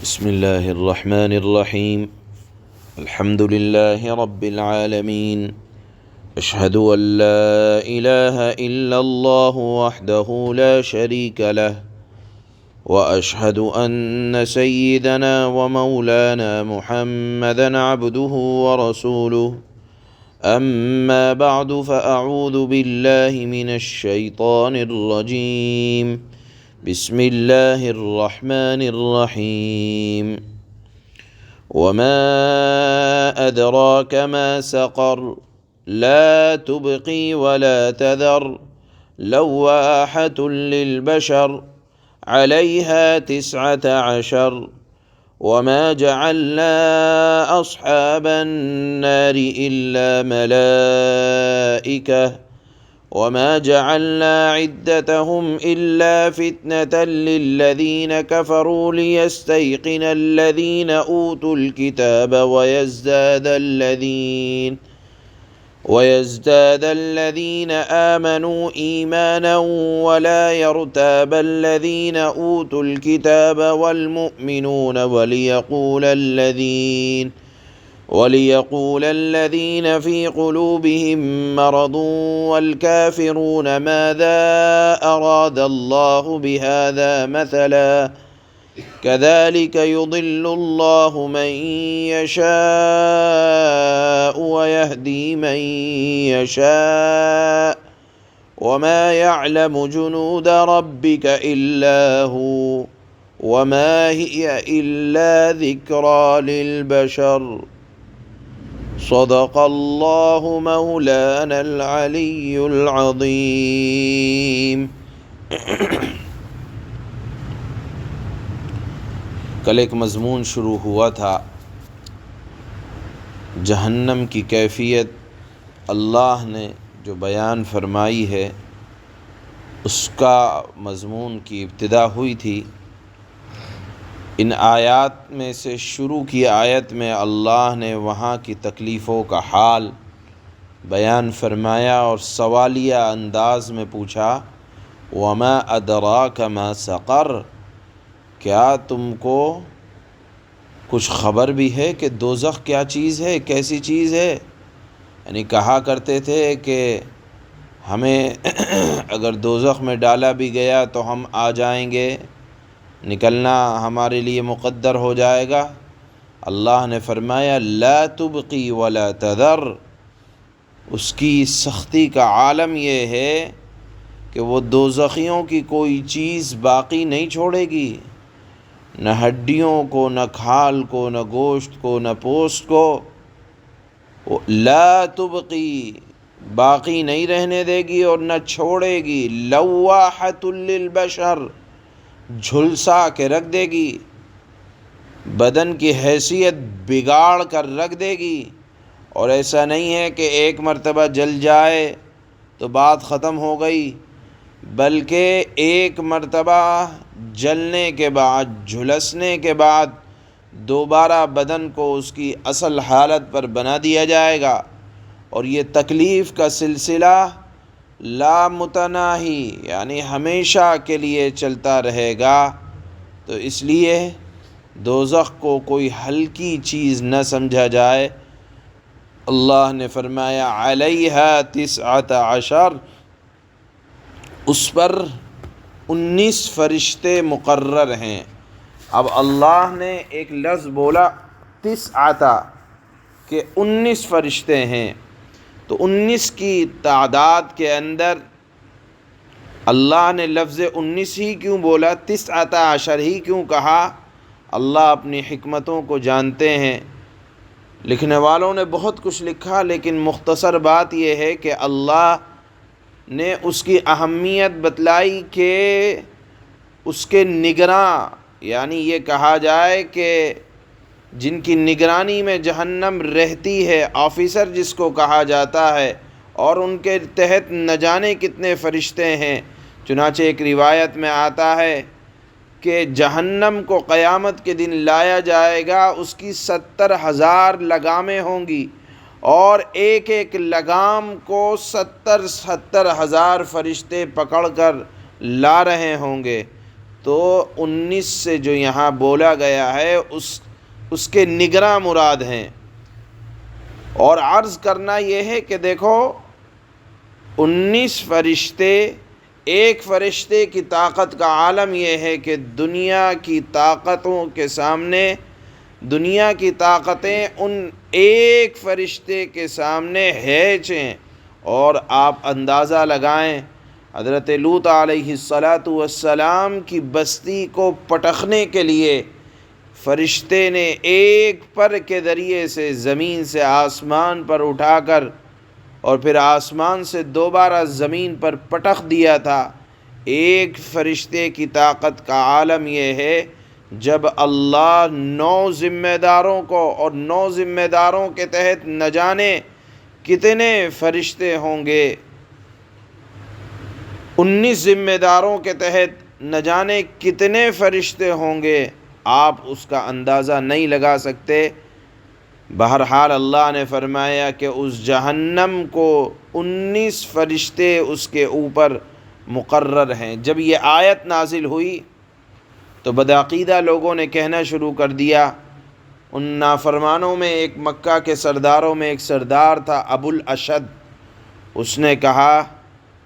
بسم الله الرحمن الرحيم. الحمد لله رب العالمين. أشهد أن لا إله إلا الله وحده لا شريك له، وأشهد أن سيدنا ومولانا محمدا عبده ورسوله. أما بعد فأعوذ بالله من الشيطان الرجيم. بسم الله الرحمن الرحيم. وما أدراك ما سقر لا تبقي ولا تذر لواحة للبشر عليها 19. وما جعلنا أصحاب النار إلا ملائكة وما جعلنا عدتهم إلا فتنة للذين كفروا ليستيقن الذين أوتوا الكتاب ويزداد الذين آمنوا إيمانا ولا يرتاب الذين أوتوا الكتاب والمؤمنون وليقول الذين في قلوبهم مرض والكافرون ماذا أراد الله بهذا مثلا كذلك يضل الله من يشاء ويهدي من يشاء وما يعلم جنود ربك إلا هو وما هي إلا ذكرى للبشر. صدق اللہ مولانا العلی العظیم. کل ایک مضمون شروع ہوا تھا، جہنم کی کیفیت اللہ نے جو بیان فرمائی ہے اس کا مضمون کی ابتدا ہوئی تھی. ان آیات میں سے شروع کی آیت میں اللہ نے وہاں کی تکلیفوں کا حال بیان فرمایا اور سوالیہ انداز میں پوچھا، وما ادراک ما سقر، کیا تم کو کچھ خبر بھی ہے کہ دوزخ کیا چیز ہے، کیسی چیز ہے؟ یعنی کہا کرتے تھے کہ ہمیں اگر دوزخ میں ڈالا بھی گیا تو ہم آ جائیں گے، نکلنا ہمارے لیے مقدر ہو جائے گا. اللہ نے فرمایا لا تبقی ولا تذر. اس کی سختی کا عالم یہ ہے کہ وہ دوزخیوں کی کوئی چیز باقی نہیں چھوڑے گی، نہ ہڈیوں کو، نہ کھال کو، نہ گوشت کو، نہ پوست کو. لا تبقی، باقی نہیں رہنے دے گی اور نہ چھوڑے گی. لواحۃ للبشر، جھلسا کے رکھ دے گی، بدن کی حیثیت بگاڑ کر رکھ دے گی. اور ایسا نہیں ہے کہ ایک مرتبہ جل جائے تو بات ختم ہو گئی، بلکہ ایک مرتبہ جلنے کے بعد، جھلسنے کے بعد دوبارہ بدن کو اس کی اصل حالت پر بنا دیا جائے گا. اور یہ تکلیف کا سلسلہ لا متناہی، یعنی ہمیشہ کے لیے چلتا رہے گا. تو اس لیے دوزخ کو کوئی ہلکی چیز نہ سمجھا جائے. اللہ نے فرمایا علیہا 19، اس پر 19 فرشتے مقرر ہیں. اب اللہ نے ایک لفظ بولا 19 کہ 19 فرشتے ہیں، تو 19 کی تعداد کے اندر اللہ نے لفظ 19 ہی کیوں بولا، 19 ہی کیوں کہا؟ اللہ اپنی حکمتوں کو جانتے ہیں. لکھنے والوں نے بہت کچھ لکھا، لیکن مختصر بات یہ ہے کہ اللہ نے اس کی اہمیت بتلائی کہ اس کے نگراں، یعنی یہ کہا جائے کہ جن کی نگرانی میں جہنم رہتی ہے، آفیسر جس کو کہا جاتا ہے، اور ان کے تحت نہ جانے کتنے فرشتے ہیں. چنانچہ ایک روایت میں آتا ہے کہ جہنم کو قیامت کے دن لایا جائے گا، اس کی 70,000 لگامیں ہوں گی، اور ایک ایک لگام کو 70,000 فرشتے پکڑ کر لا رہے ہوں گے. تو 19 سے جو یہاں بولا گیا ہے اس کے نگراں مراد ہیں۔ اور عرض کرنا یہ ہے کہ دیکھو 19 فرشتے، ایک فرشتے کی طاقت کا عالم یہ ہے کہ دنیا کی طاقتوں کے سامنے، دنیا کی طاقتیں ان ایک فرشتے کے سامنے ہیچ ہیں۔ اور آپ اندازہ لگائیں حضرت لوط علیہ السلام کی بستی کو پٹخنے کے لیے فرشتے نے ایک پر کے ذریعے سے زمین سے آسمان پر اٹھا کر اور پھر آسمان سے دوبارہ زمین پر پٹخ دیا تھا۔ ایک فرشتے کی طاقت کا عالم یہ ہے، جب اللہ 9 ذمہ داروں کو، اور 9 ذمہ داروں کے تحت نہ جانے کتنے فرشتے ہوں گے، 19 ذمہ داروں کے تحت نہ جانے کتنے فرشتے ہوں گے، آپ اس کا اندازہ نہیں لگا سکتے۔ بہرحال اللہ نے فرمایا کہ اس جہنم کو 19 فرشتے اس کے اوپر مقرر ہیں۔ جب یہ آیت نازل ہوئی تو بدعقیدہ لوگوں نے کہنا شروع کر دیا، ان نافرمانوں میں ایک مکہ کے سرداروں میں ایک سردار تھا ابو الاشد، اس نے کہا،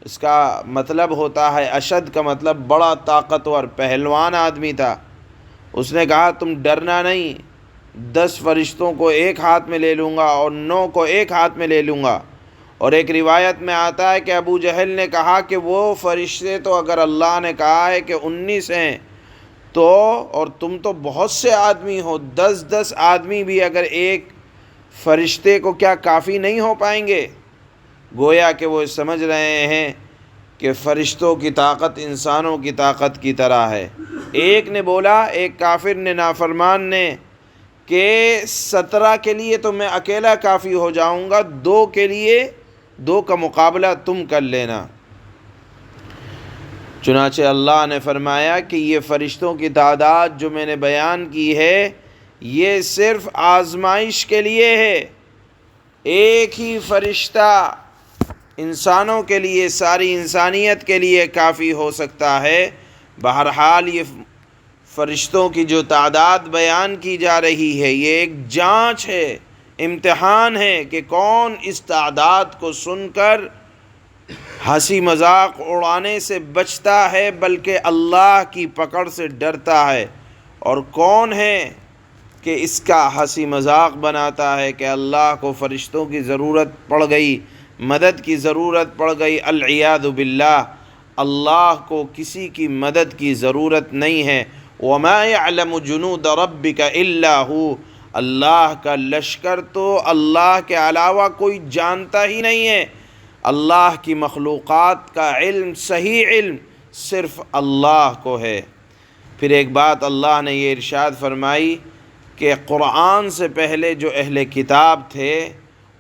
اس کا مطلب ہوتا ہے، اشد کا مطلب بڑا طاقتور پہلوان آدمی تھا۔ اس نے کہا تم ڈرنا نہیں، 10 فرشتوں کو ایک ہاتھ میں لے لوں گا اور 9 کو ایک ہاتھ میں لے لوں گا۔ اور ایک روایت میں آتا ہے کہ ابو جہل نے کہا کہ وہ فرشتے تو اگر اللہ نے کہا ہے کہ 19 ہیں تو، اور تم تو بہت سے آدمی ہو، 10 آدمی بھی اگر ایک فرشتے کو کیا کافی نہیں ہو پائیں گے؟ گویا کہ وہ سمجھ رہے ہیں کہ فرشتوں کی طاقت انسانوں کی طاقت کی طرح ہے۔ ایک نے بولا، ایک کافر نے، نافرمان نے، کہ 17 کے لیے تو میں اکیلا کافی ہو جاؤں گا، 2 کے لیے 2 کا مقابلہ تم کر لینا۔ چنانچہ اللہ نے فرمایا کہ یہ فرشتوں کی تعداد جو میں نے بیان کی ہے یہ صرف آزمائش کے لیے ہے۔ ایک ہی فرشتہ انسانوں کے لیے، ساری انسانیت کے لیے کافی ہو سکتا ہے۔ بہرحال یہ فرشتوں کی جو تعداد بیان کی جا رہی ہے یہ ایک جانچ ہے، امتحان ہے کہ کون اس تعداد کو سن کر ہنسی مذاق اڑانے سے بچتا ہے بلکہ اللہ کی پکڑ سے ڈرتا ہے، اور کون ہے کہ اس کا ہنسی مذاق بناتا ہے کہ اللہ کو فرشتوں کی ضرورت پڑ گئی، مدد کی ضرورت پڑ گئی۔ العیاذ باللہ، اللہ کو کسی کی مدد کی ضرورت نہیں ہے۔ وَمَا يَعْلَمُ جُنُودَ رَبِّكَ إِلَّا هُوَ، اللہ کا لشکر تو اللہ کے علاوہ کوئی جانتا ہی نہیں ہے۔ اللہ کی مخلوقات کا علم، صحیح علم صرف اللہ کو ہے۔ پھر ایک بات اللہ نے یہ ارشاد فرمائی کہ قرآن سے پہلے جو اہل کتاب تھے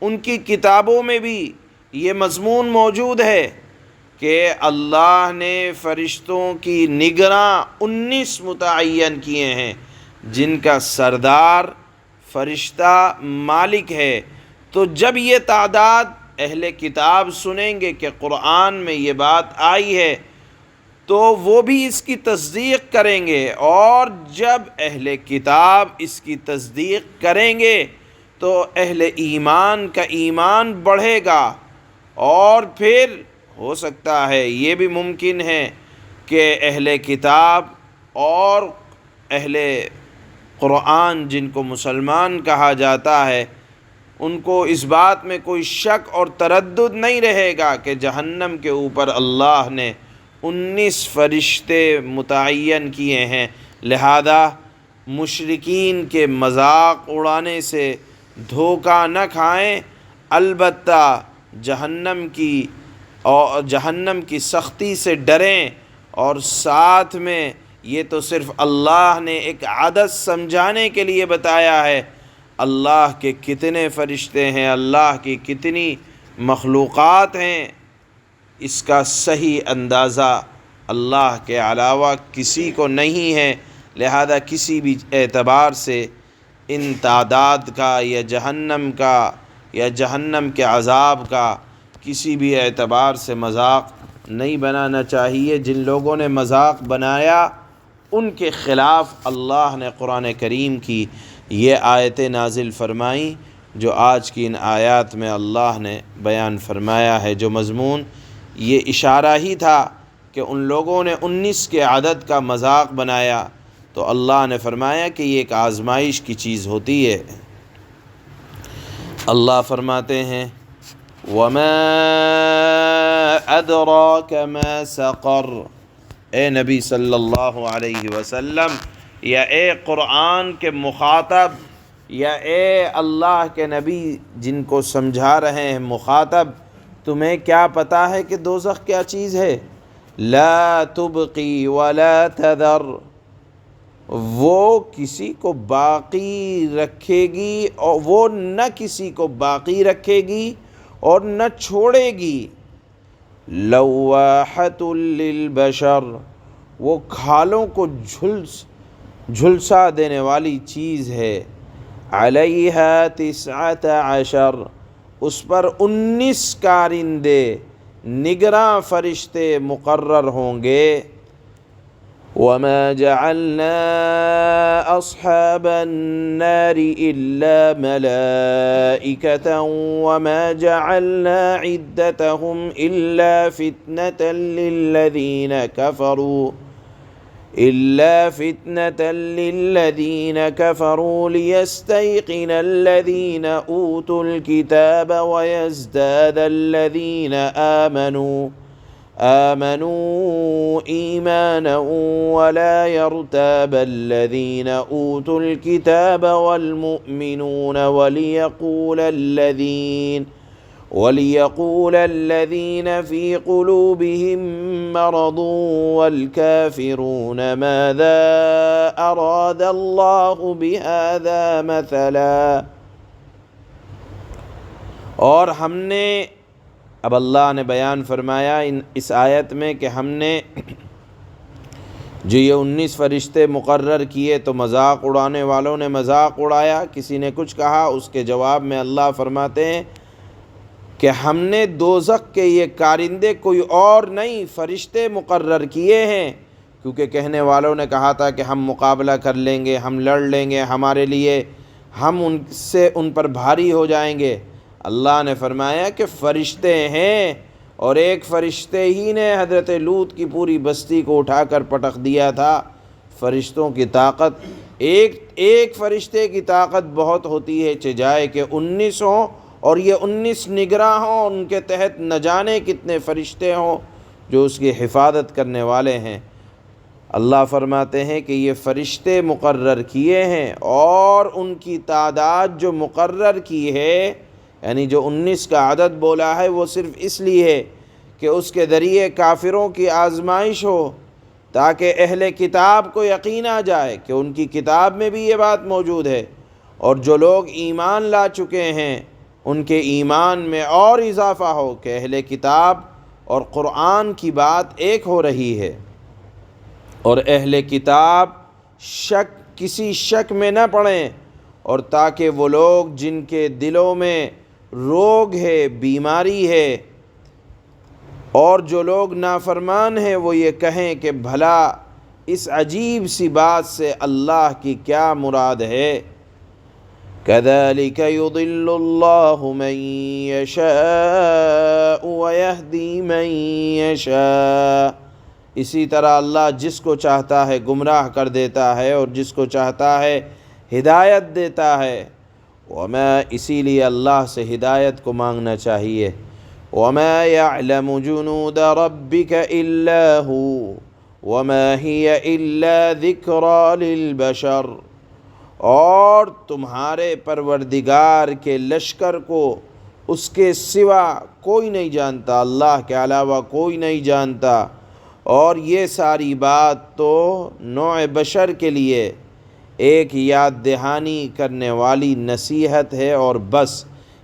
ان کی کتابوں میں بھی یہ مضمون موجود ہے کہ اللہ نے فرشتوں کی نگراں 19 متعین کیے ہیں، جن کا سردار فرشتہ مالک ہے۔ تو جب یہ تعداد اہل کتاب سنیں گے کہ قرآن میں یہ بات آئی ہے تو وہ بھی اس کی تصدیق کریں گے، اور جب اہل کتاب اس کی تصدیق کریں گے تو اہل ایمان کا ایمان بڑھے گا، اور پھر ہو سکتا ہے یہ بھی ممکن ہے کہ اہل کتاب اور اہل قرآن جن کو مسلمان کہا جاتا ہے ان کو اس بات میں کوئی شک اور تردد نہیں رہے گا کہ جہنم کے اوپر اللہ نے 19 فرشتے متعین کیے ہیں۔ لہذا مشرکین کے مذاق اڑانے سے دھوکہ نہ کھائیں، البتہ جہنم کی سختی سے ڈریں، اور ساتھ میں یہ تو صرف اللہ نے ایک عدد سمجھانے کے لیے بتایا ہے۔ اللہ کے کتنے فرشتے ہیں، اللہ کی کتنی مخلوقات ہیں، اس کا صحیح اندازہ اللہ کے علاوہ کسی کو نہیں ہے۔ لہذا کسی بھی اعتبار سے ان تعداد کا یا جہنم کے عذاب کا کسی بھی اعتبار سے مذاق نہیں بنانا چاہیے۔ جن لوگوں نے مذاق بنایا ان کے خلاف اللہ نے قرآن کریم کی یہ آیتیں نازل فرمائیں جو آج کی ان آیات میں اللہ نے بیان فرمایا ہے۔ جو مضمون یہ اشارہ ہی تھا کہ ان لوگوں نے 19 کے عدد کا مذاق بنایا، تو اللہ نے فرمایا کہ یہ ایک آزمائش کی چیز ہوتی ہے۔ اللہ فرماتے ہیں وَمَا أَدْرَاكَ مَا سَقَرُ، اے نبی صلی اللہ علیہ وسلم، یا اے قرآن کے مخاطب، یا اے اللہ کے نبی جن کو سمجھا رہے ہیں مخاطب، تمہیں کیا پتہ ہے کہ دوزخ کیا چیز ہے؟ لا تبقی ولا تذر، وہ کسی کو باقی رکھے گی اور وہ نہ کسی کو باقی رکھے گی اور نہ چھوڑے گی۔ لواحۃ للبشر، وہ کھالوں کو جھلسا دینے والی چیز ہے۔ علیہا 19، اس پر 19 کارندے نگراں فرشتے مقرر ہوں گے۔ وَمَا جَعَلْنَا أَصْحَابَ النَّارِ إِلَّا مَلَائِكَةً وَمَا جَعَلْنَا عِدَّتَهُمْ إِلَّا فِتْنَةً لِلَّذِينَ كَفَرُوا لِيَسْتَيْقِنَ الَّذِينَ أُوتُوا الْكِتَابَ وَيَزْدَادَ الَّذِينَ آمَنُوا إِيمَانًا وَلَا يَرْتَابَ الَّذِينَ أُوتُوا الْكِتَابَ وَالْمُؤْمِنُونَ وَلِيَقُولَ الَّذِينَ فِي قُلُوبِهِم مَّرَضٌ وَالْكَافِرُونَ مَاذَا أَرَادَ اللَّهُ بِهَذَا مَثَلًا۔ اور ہم نے، اب اللہ نے بیان فرمایا اس آیت میں کہ ہم نے جو یہ 19 فرشتے مقرر کیے تو مذاق اڑانے والوں نے مذاق اڑایا، کسی نے کچھ کہا، اس کے جواب میں اللہ فرماتے ہیں کہ ہم نے دوزخ کے یہ کارندے کوئی اور نہیں فرشتے مقرر کیے ہیں، کیونکہ کہنے والوں نے کہا تھا کہ ہم مقابلہ کر لیں گے، ہم لڑ لیں گے، ہمارے لیے ہم ان پر بھاری ہو جائیں گے۔ اللہ نے فرمایا کہ فرشتے ہیں، اور ایک فرشتے ہی نے حضرت لوط کی پوری بستی کو اٹھا کر پٹخ دیا تھا۔ فرشتوں کی طاقت، ایک فرشتے کی طاقت بہت ہوتی ہے، چاہے کہ 19 ہوں اور یہ 19 نگراں ہوں، ان کے تحت نہ جانے کتنے فرشتے ہوں جو اس کی حفاظت کرنے والے ہیں۔ اللہ فرماتے ہیں کہ یہ فرشتے مقرر کیے ہیں، اور ان کی تعداد جو مقرر کی ہے، یعنی جو 19 کا عدد بولا ہے، وہ صرف اس لیے ہے کہ اس کے ذریعے کافروں کی آزمائش ہو، تاکہ اہل کتاب کو یقین آ جائے کہ ان کی کتاب میں بھی یہ بات موجود ہے، اور جو لوگ ایمان لا چکے ہیں ان کے ایمان میں اور اضافہ ہو کہ اہل کتاب اور قرآن کی بات ایک ہو رہی ہے، اور اہل کتاب کسی شک میں نہ پڑیں، اور تاکہ وہ لوگ جن کے دلوں میں روگ ہے، بیماری ہے، اور جو لوگ نافرمان ہیں وہ یہ کہیں کہ بھلا اس عجیب سی بات سے اللہ کی کیا مراد ہے۔ كَذَلِكَ يُضِلُّ اللَّهُ مَن يَشَاءُ وَيَهْدِي مَن يَشَاءُ، اسی طرح اللہ جس کو چاہتا ہے گمراہ کر دیتا ہے اور جس کو چاہتا ہے ہدایت دیتا ہے۔ اسی لیے اللہ سے ہدایت کو مانگنا چاہیے۔ وَمَا يَعْلَمُ جُنُودَ رَبِّكَ إِلَّا هُوَ وَمَا هِيَ إِلَّا ذِكْرَى لِلْبَشَرِ، اور تمہارے پروردگار کے لشکر کو اس کے سوا کوئی نہیں جانتا، اللہ کے علاوہ کوئی نہیں جانتا، اور یہ ساری بات تو نوع بشر کے لیے ایک یاد دہانی کرنے والی نصیحت ہے اور بس،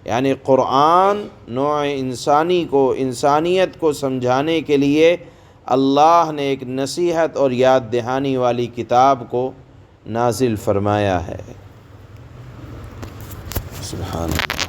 یعنی قرآن نوع انسانیت کو سمجھانے کے لیے اللہ نے ایک نصیحت اور یاد دہانی والی کتاب کو نازل فرمایا ہے۔ سبحان اللہ۔